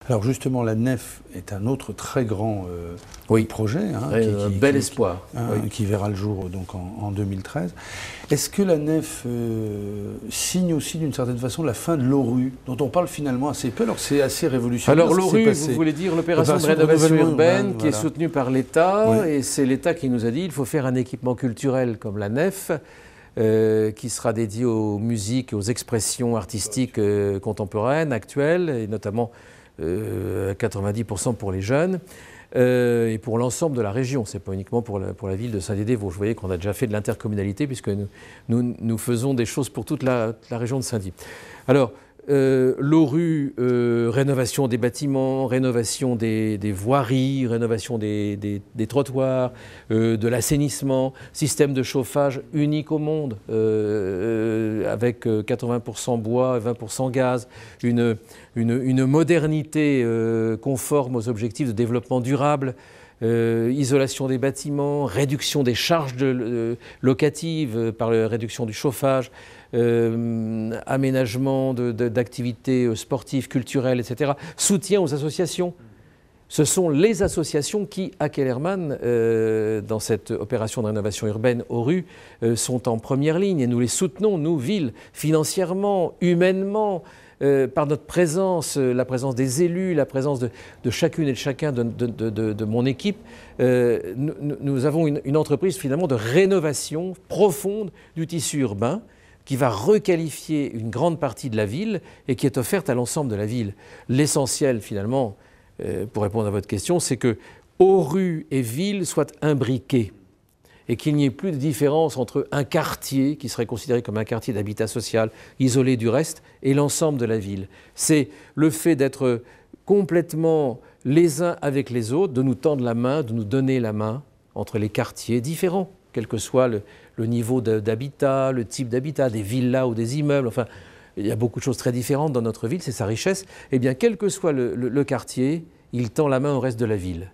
Alors justement, la nef est un autre très grand projet, bel espoir, qui verra le jour donc en 2013. Est-ce que la nef signe aussi d'une certaine façon la fin de l'ORU, dont on parle finalement assez peu, alors que c'est assez révolutionnaire? Alors l'ORU, vous voulez dire l'opération de rénovation urbaine qui est soutenue par l'État, et c'est l'État qui nous a dit qu'il faut faire un équipement culturel comme la nef, qui sera dédié aux musiques et aux expressions artistiques contemporaines, actuelles, et notamment 90% pour les jeunes, et pour l'ensemble de la région. Ce n'est pas uniquement pour la ville de Saint-Dié-des-Vosges. Vous voyez qu'on a déjà fait de l'intercommunalité, puisque nous faisons des choses pour toute la région de Saint-Dié. Alors, l'ORU, rénovation des bâtiments, rénovation des voiries, rénovation des trottoirs, de l'assainissement, système de chauffage unique au monde, avec 80% bois et 20% gaz, une modernité conforme aux objectifs de développement durable, isolation des bâtiments, réduction des charges locatives par la réduction du chauffage, aménagement d'activités sportives, culturelles, etc. Soutien aux associations. Ce sont les associations qui, à Kellermann, dans cette opération de rénovation urbaine ORU, sont en première ligne. Et nous les soutenons, nous, ville, financièrement, humainement, par notre présence, la présence des élus, la présence de chacune et de chacun de mon équipe. Nous avons une entreprise finalement de rénovation profonde du tissu urbain, qui va requalifier une grande partie de la ville et qui est offerte à l'ensemble de la ville. L'essentiel, finalement, pour répondre à votre question, c'est que ORU et ville soient imbriqués et qu'il n'y ait plus de différence entre un quartier, qui serait considéré comme un quartier d'habitat social, isolé du reste, et l'ensemble de la ville. C'est le fait d'être complètement les uns avec les autres, de nous tendre la main, de nous donner la main entre les quartiers différents, quel que soit le niveau d'habitat, le type d'habitat, des villas ou des immeubles, enfin, il y a beaucoup de choses très différentes dans notre ville, c'est sa richesse. Eh bien, quel que soit le quartier, il tend la main au reste de la ville.